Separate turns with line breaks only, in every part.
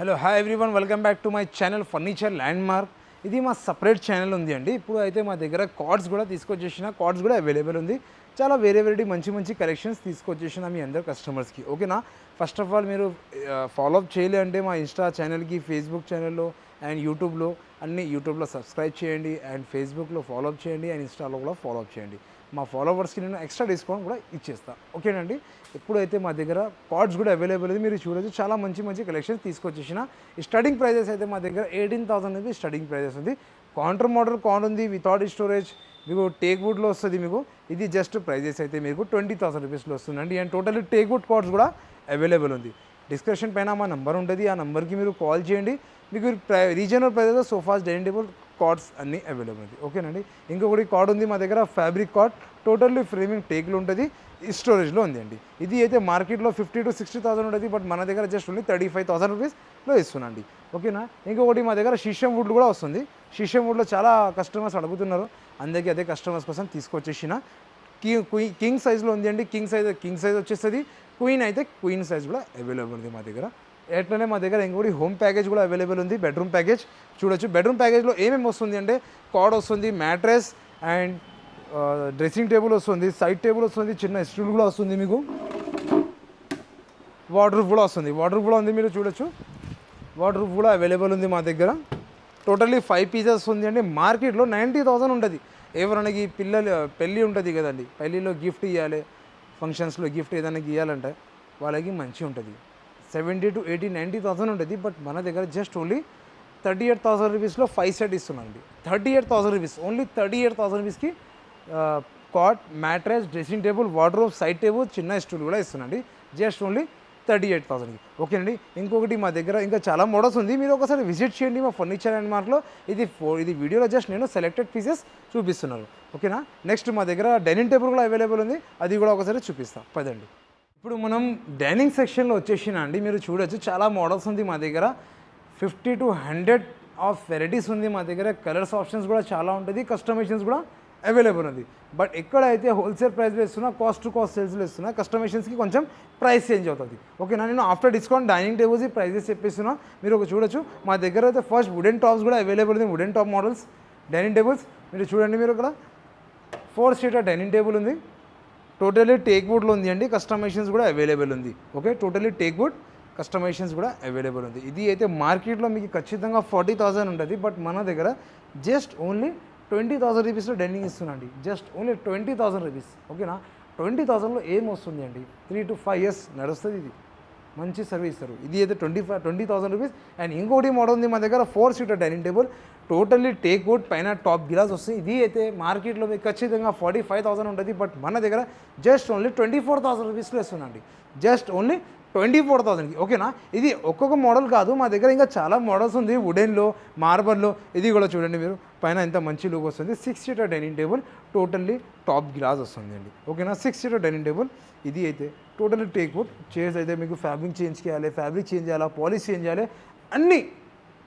Hello hi everyone, welcome back to my channel furniture land mark. ఇది మా separate channel ఉంది అండి. ఇప్పుడు అయితే మా దగ్గర కార్డ్స్ కూడా తీసుకొచ్చేసిన, కార్డ్స్ కూడా అవైలబుల్ ఉంది. చాలా వేరే మంచి మంచి కలెక్షన్స్ తీసుకొచ్చేసిన మీ అందరు కస్టమర్స్కి. ఓకేనా, ఫస్ట్ ఆఫ్ ఆల్ మీరు ఫాలోఅప్ చేయలే అంటే మా ఇన్స్టా ఛానల్కి, ఫేస్బుక్ ఛానల్లో అండ్ యూట్యూబ్లో అన్ని యూట్యూబ్లో సబ్స్క్రైబ్ చేయండి, అండ్ ఫేస్బుక్లో ఫాలోఅప్ చేయండి, అండ్ ఇన్స్టాలో కూడా ఫాలోఅప్ చేయండి. మా ఫాలోవర్స్కి నేను ఎక్స్ట్రా డిస్కౌంట్ కూడా ఇచ్చేస్తాను. ఓకేనండి, ఇప్పుడైతే మా దగ్గర కార్డ్స్ కూడా అవైలబుల్ ఉంది. మీరు చూడొచ్చు, చాలా మంచి మంచి కలెక్షన్స్ తీసుకొచ్చేసిన. ఈ స్టార్టింగ్ ప్రైజెస్ అయితే మా దగ్గర 18,000 అనేది స్టార్టింగ్ ప్రైజెస్ ఉంది. కౌంటర్ మోడల్ కార్డ్ ఉంది వితౌట్ స్టోరేజ్, మీకు టేక్ వుడ్లో వస్తుంది. మీకు ఇది జస్ట్ ప్రైజెస్ అయితే మీకు 20,000 రూపీస్లో వస్తుందండి. And totally teak wood cards కూడా అవైలబుల్ ఉంది. డిస్క్రిప్షన్ పైన మా నెంబర్ ఉంటుంది, ఆ నెంబర్కి మీరు కాల్ చేయండి. మీకు regional prices sofas, dining table, cots అన్నీ అవైలబుల్ ఉంది. ఓకేనండి, ఇంకొకటి కార్డ్ ఉంది మా దగ్గర, ఫ్యాబ్రిక్ కార్డ్, టోటల్లీ ఫ్రేమింగ్ టేక్లో ఉంటుంది, స్టోరేజ్లో ఉంది అండి. ఇది అయితే మార్కెట్లో 50,000 to 60,000 ఉంటుంది, బట్ మన దగ్గర జస్ట్ ఓన్లీ 35,000 రూపీస్లో ఇస్తున్నాండి. ఓకేనా, ఇంకొకటి మా దగ్గర షీషం వుడ్ కూడా వస్తుంది. షీషం వుడ్లో చాలా కస్టమర్స్ అడుగుతున్నారు, అందరికీ అదే కస్టమర్స్ కోసం తీసుకొచ్చేసిన. కింగ్ సైజ్లో ఉంది అండి. కింగ్ సైజ్ వచ్చేస్తుంది. క్వీన్ అయితే క్వీన్ సైజ్ కూడా అవైలబుల్ ఉంది మా దగ్గర. ఎట్లనే మా దగ్గర ఇంకోటి హోమ్ ప్యాకేజ్ కూడా అవైలబుల్ ఉంది, బెడ్రూమ్ ప్యాకేజ్. చూడొచ్చు, బెడ్రూమ్ ప్యాకేజ్లో ఏమేమి వస్తుంది అంటే కార్డ్ వస్తుంది, మ్యాట్రెస్ అండ్ డ్రెస్సింగ్ టేబుల్ వస్తుంది, సైడ్ టేబుల్ వస్తుంది, చిన్న స్టూల్ కూడా వస్తుంది, మీకు వార్డ్రూఫ్ కూడా వస్తుంది. వార్డ్రూఫ్ కూడా ఉంది, మీరు చూడొచ్చు. వార్డ్రూఫ్ కూడా అవైలబుల్ ఉంది మా దగ్గర. టోటల్లీ 5 పీసెస్ ఉంది అండి. మార్కెట్లో 90,000 ఉంటుంది. ఎవరైనా పెళ్ళి ఉంటుంది కదండి, పెళ్ళిలో గిఫ్ట్ ఇవ్వాలి, ఫంక్షన్స్లో గిఫ్ట్ ఏదైనా ఇవ్వాలంటే వాళ్ళకి మంచి ఉంటుంది. 70 to 80, 90,000 ఉంటుంది, బట్ మన దగ్గర జస్ట్ ఓన్లీ 38,000 రూపీస్లో 5 సెట్ ఇస్తున్నాండి. 38,000 రూపీస్, ఓన్లీ 38,000 రూపీస్కి cot, mattress, dressing table, wardrobe, side table, చిన్న స్టూల్ కూడా ఇస్తున్నాండి, జస్ట్ ఓన్లీ 38,000కి. ఓకేనండి, ఇంకొకటి మా దగ్గర ఇంకా చాలా మోడల్స్ ఉంది, మీరు ఒకసారి విజిట్ చేయండి మా ఫర్నిచర్ అండ్ మార్క్లో. ఇది వీడియోలో జస్ట్ నేను సెలెక్టెడ్ పీసెస్ చూపిస్తున్నాను. ఓకేనా, నెక్స్ట్ మా దగ్గర డైనింగ్ టేబుల్ కూడా అవైలబుల్ ఉంది, అది కూడా ఒకసారి చూపిస్తాం పదండి. ఇప్పుడు మనం డైనింగ్ సెక్షన్లో వచ్చేసిన అండి, మీరు చూడొచ్చు చాలా మోడల్స్ ఉంది మా దగ్గర. 50 to 100 ఆఫ్ వెరైటీస్ ఉంది మా దగ్గర. కలర్స్ ఆప్షన్స్ కూడా చాలా ఉంటుంది, కస్టమైజేషన్స్ కూడా అవైలబుల్ ఉంది. బట్ ఎక్కడైతే హోల్సేల్ ప్రైస్లో ఇస్తున్నా, కాస్ట్ టు కాస్ట్ సేల్స్లో ఇస్తున్నా, కస్టమైజేషన్స్కి కొంచెం ప్రైస్ చేంజ్ అవుతుంది. ఓకేనా, నేను after discount dining tables prices చెప్పిస్తున్నా, మీరు ఒక చూడొచ్చు. మా దగ్గర అయితే ఫస్ట్ వుడెన్ టాప్స్ కూడా అవైలబుల్ ఉంది, wooden top models dining tables. మీరు చూడండి, మీరు ఇక్కడ 4 సీటర్ డైనింగ్ టేబుల్ ఉంది, టోటలీ టేక్ వుడ్లో ఉంది అండి. కస్టమైజేషన్స్ కూడా అవైలబుల్ ఉంది. Okay, totally teak wood, customisations కూడా అవైలబుల్ ఉంది. ఇది అయితే మార్కెట్లో మీకు ఖచ్చితంగా 40,000 ఉంటుంది, బట్ మన దగ్గర జస్ట్ ఓన్లీ 20,000 రూపీస్లో డైనింగ్ ఇస్తున్నాండి, జస్ట్ ఓన్లీ 20,000 రూపీస్. ఓకేనా, 20,000లో ఏం వస్తుంది అండి, 3 to 5 years నడుస్తుంది. ఇది మంచి సర్వీస్ ఇస్తారు. ఇది అయితే 20,000 రూపీస్. అండ్ ఇంకోటి మోడల్ ఉంది మా దగ్గర, 4 seater dining table, totally teak wood, పైన టాప్ గిలాస్ వస్తుంది. ఇది అయితే మార్కెట్లో మీకు ఖచ్చితంగా 45,000 ఉంటుంది, బట్ మన దగ్గర జస్ట్ ఓన్లీ 24,000 రూపీస్లో ఇస్తున్నాండి, జస్ట్ ఓన్లీ 24,000కి. ఓకేనా, ఇది ఒక్కొక్క మోడల్ కాదు, మా దగ్గర ఇంకా చాలా మోడల్స్ ఉంది, వుడెన్లో, మార్బల్లో. ఇది కూడా చూడండి మీరు, పైన ఎంత మంచి లుక్ వస్తుంది. 6 seater dining table, totally top glass వస్తుంది అండి. ఓకేనా, 6 సీటర్ డైనింగ్ టేబుల్. ఇది అయితే టోటల్లీ టేక్ వుడ్. చైర్స్ అయితే మీకు ఫ్యాబ్రిక్ చేంజ్ చేయాలి, పాలిష్ చేంజ్ చేయాలి, అన్నీ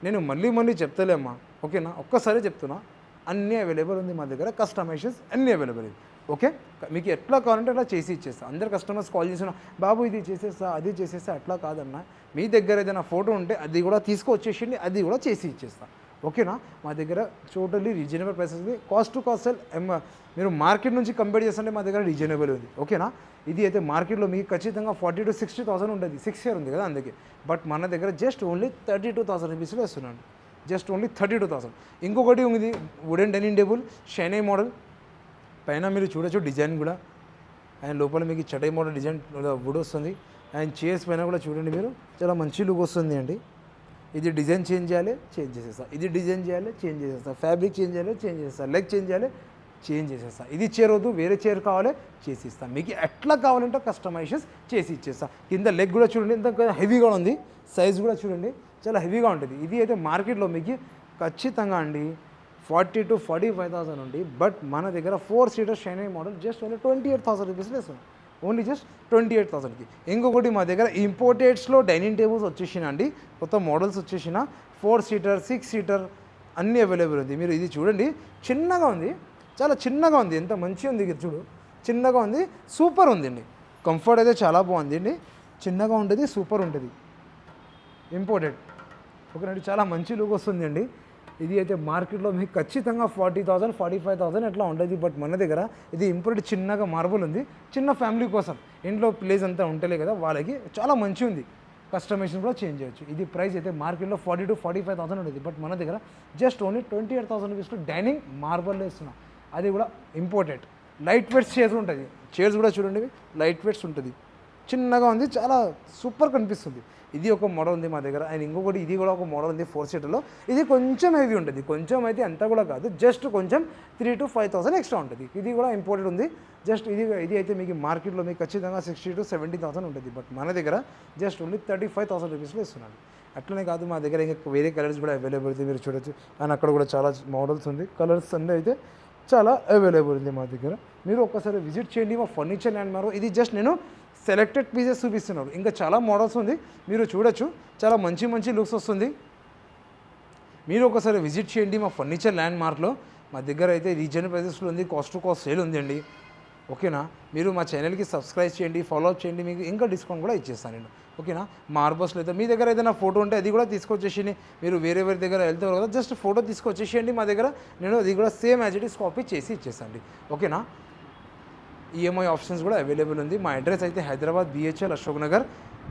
నేను మళ్ళీ చెప్తలేమ్మా. ఓకేనా, ఒక్కసారి చెప్తున్నా, అన్నీ అవైలబుల్ ఉంది మా దగ్గర. కస్టమైజేషన్స్ అన్నీ అవైలబుల్ ఉంది. ఓకే, మీకు ఎట్లా కావాలంటే అట్లా చేసి ఇచ్చేస్తా. అందరు కస్టమర్స్ కాల్ చేసిన, బాబు ఇది చేసేస్తా, అది చేసేస్తా, అట్లా కాదన్నా. మీ దగ్గర ఏదైనా ఫోటో ఉంటే అది కూడా తీసుకొచ్చేసిండి, అది కూడా చేసి ఇచ్చేస్తా. ఓకేనా, మా దగ్గర టోటల్లీ రీజనబుల్ ప్రైసెస్ ఉంది. కాస్ట్ టు కాస్ట్ సేల్ మీరు మార్కెట్ నుంచి కంపేర్ చేస్తుంటే మా దగ్గర రీజనబుల్ ఉంది. ఓకేనా, ఇది అయితే మార్కెట్లో మీకు ఖచ్చితంగా 40,000 to 60,000 ఉంటుంది, 6 year ఉంది కదా అందుకే. బట్ మన దగ్గర జస్ట్ ఓన్లీ 32,000 రూపీస్లో ఇస్తున్నాను, జస్ట్ ఓన్లీ 32,000. ఇంకొకటి ఉంది wooden dining table, shiny model, పైన మీరు చూడొచ్చు డిజైన్ కూడా, అండ్ లోపల మీకు చటై మోడల్ డిజైన్ వుడ్ వస్తుంది. అండ్ చైర్స్ పైన కూడా చూడండి మీరు, చాలా మంచి లుక్ వస్తుంది అండి. ఇది డిజైన్ చేంజ్ చేయాలి, చేంజ్ చేసేస్తా. ఇది డిజైన్ చేయాలి, చేంజ్ చేసేస్తా. ఫ్యాబ్రిక్ చేంజ్ చేయాలి, చేంజ్ చేసేస్తా. లెగ్ చేంజ్ చేయాలి, చేంజ్ చేసేస్తా. ఇది చైర్ వద్దు, వేరే చైర్ కావాలి, చేసి ఇస్తాను. మీకు ఎట్లా కావాలంటే కస్టమైజేషన్స్ చేసి ఇచ్చేస్తా. కింద లెగ్ కూడా చూడండి, ఎంత హెవీగా ఉంది, సైజ్ కూడా చూడండి, చాలా హెవీగా ఉంటుంది. ఇది అయితే మార్కెట్లో మీకు ఖచ్చితంగా అండి 40,000 to 45,000 ఉంది, బట్ మన దగ్గర 4 seater shiny model just only 28,000 రూపీస్లో ఇస్తాం, ఓన్లీ జస్ట్ 28,000కి. ఇంకొకటి మా దగ్గర ఇంపోర్టెడ్స్లో డైనింగ్ టేబుల్స్ వచ్చేసిన అండి, కొత్త మోడల్స్ వచ్చేసిన 4 సీటర్, 6 సీటర్ అన్నీ అవైలబుల్ ఉంది. మీరు ఇది చూడండి, చిన్నగా ఉంది, చాలా చిన్నగా ఉంది, ఎంత మంచిగా ఉంది ఇది చూడు, చిన్నగా ఉంది, సూపర్ ఉంది అండి. కంఫర్ట్ అయితే చాలా బాగుంది అండి, చిన్నగా ఉంటుంది, సూపర్ ఉంటుంది. ఇంపోర్టెడ్ ఓకేనండి, చాలా మంచి లుక్ వస్తుంది అండి. ఇది అయితే మార్కెట్లో మీకు ఖచ్చితంగా 40,000 45,000 ఎట్లా ఉంటుంది. బట్ మన దగ్గర ఇది ఇంపోర్ట్ చిన్నగా మార్బుల్ ఉంది, చిన్న ఫ్యామిలీ కోసం, ఇంట్లో ప్లేస్ అంతా ఉంటలే కదా వాళ్ళకి చాలా మంచి ఉంది. కస్టమైజేషన్ కూడా చేంజ్ చేయొచ్చు. ఇది ప్రైస్ అయితే మార్కెట్లో 40 to 45,000 ఉండేది. బట్ మన దగ్గర జస్ట్ ఓన్లీ 28,000 రూపీస్లో డైనింగ్ మార్బల్ ఇస్తున్నాం. అది కూడా ఇంపోర్టెడ్. లైట్ వెయిట్స్ చైర్స్ ఉంటుంది. చైర్స్ కూడా చూడండి, లైట్ వెయిట్స్ ఉంటుంది, చిన్నగా ఉంది, చాలా సూపర్ కనిపిస్తుంది. ఇది ఒక మోడల్ ఉంది మా దగ్గర. అండ్ ఇంకొకటి ఇది కూడా ఒక మోడల్ ఉంది 4 సీటర్లో. ఇది కొంచెం హెవీ ఉంటుంది, కొంచెం అయితే అంతా కూడా కాదు, జస్ట్ కొంచెం 3,000 to 5,000 ఎక్స్ట్రా ఉంటుంది. ఇది కూడా ఇంపోర్టెడ్ ఉంది. జస్ట్ ఇది అయితే మీకు మార్కెట్లో మీకు ఖచ్చితంగా 60,000 to 70,000 ఉంటుంది. బట్ మన దగ్గర జస్ట్ ఓన్లీ 35,000 రూపీస్లో ఇస్తున్నాడు. అట్లనే కాదు, మా దగ్గర ఇంకా వేరే కలర్స్ కూడా అవైలబుల్ ఉంది, మీరు చూడొచ్చు. అండ్ అక్కడ కూడా చాలా మోడల్స్ ఉంది, కలర్స్ అన్నీ అయితే చాలా అవైలబుల్ ఉంది మా దగ్గర. మీరు ఒక్కసారి విజిట్ చేయండి మా ఫర్నిచర్ ల్యాండ్ మార్క్. ఇది జస్ట్ నేను సెలెక్టెడ్ పీసెస్ చూపిస్తున్నాను, ఇంకా చాలా మోడల్స్ ఉంది, మీరు చూడొచ్చు. చాలా మంచి మంచి లుక్స్ వస్తుంది. మీరు ఒకసారి విజిట్ చేయండి మా ఫర్నిచర్ ల్యాండ్ మార్క్లో. మా దగ్గర అయితే రీజనల్ ప్రైజెస్లో ఉంది, కాస్ట్ టు కాస్ట్ సేల్ ఉంది అండి. ఓకేనా, మీరు మా ఛానల్కి సబ్స్క్రైబ్ చేయండి, ఫాలో అప్ చేయండి, మీకు ఇంకా డిస్కౌంట్ కూడా ఇచ్చేస్తాను నేను. ఓకేనా, మార్బల్స్లో అయితే మీ దగ్గర ఏదైనా ఫోటో ఉంటే అది కూడా తీసుకొచ్చేసి, మీరు వేరే దగ్గర వెళ్తారు కదా, జస్ట్ ఫోటో తీసుకొచ్చేసేయండి మా దగ్గర, నేను అది కూడా same as it is copy చేసి ఇచ్చేస్తాండి. ఓకేనా, ఈఎంఐ ఆప్షన్స్ కూడా అవైలబుల్ ఉంది. మా అడ్రస్ అయితే Hyderabad BHL Ashok Nagar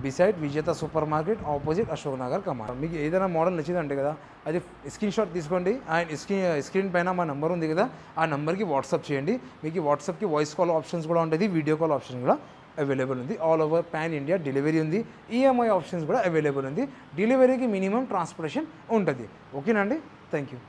beside Vijetha super market opposite Ashok Nagar కమార్. మీకు ఏదైనా మోడల్ నచ్చిందంటే కదా, అది స్క్రీన్ షాట్ తీసుకోండి. అండ్ స్క్రీన్ పైన మా నెంబర్ ఉంది కదా, ఆ నెంబర్కి వాట్సాప్ చేయండి. మీకు వాట్సాప్కి వాయిస్ కాల్ ఆప్షన్స్ కూడా ఉంటుంది, వీడియో కాల్ ఆప్షన్ కూడా అవైలబుల్ ఉంది. All over pan India delivery ఉంది. ఈఎంఐ ఆప్షన్స్ కూడా అవైలబుల్ ఉంది. డెలివరీకి మినిమం ట్రాన్స్పోర్టేషన్ ఉంటుంది. ఓకేనండి, థ్యాంక్ యూ.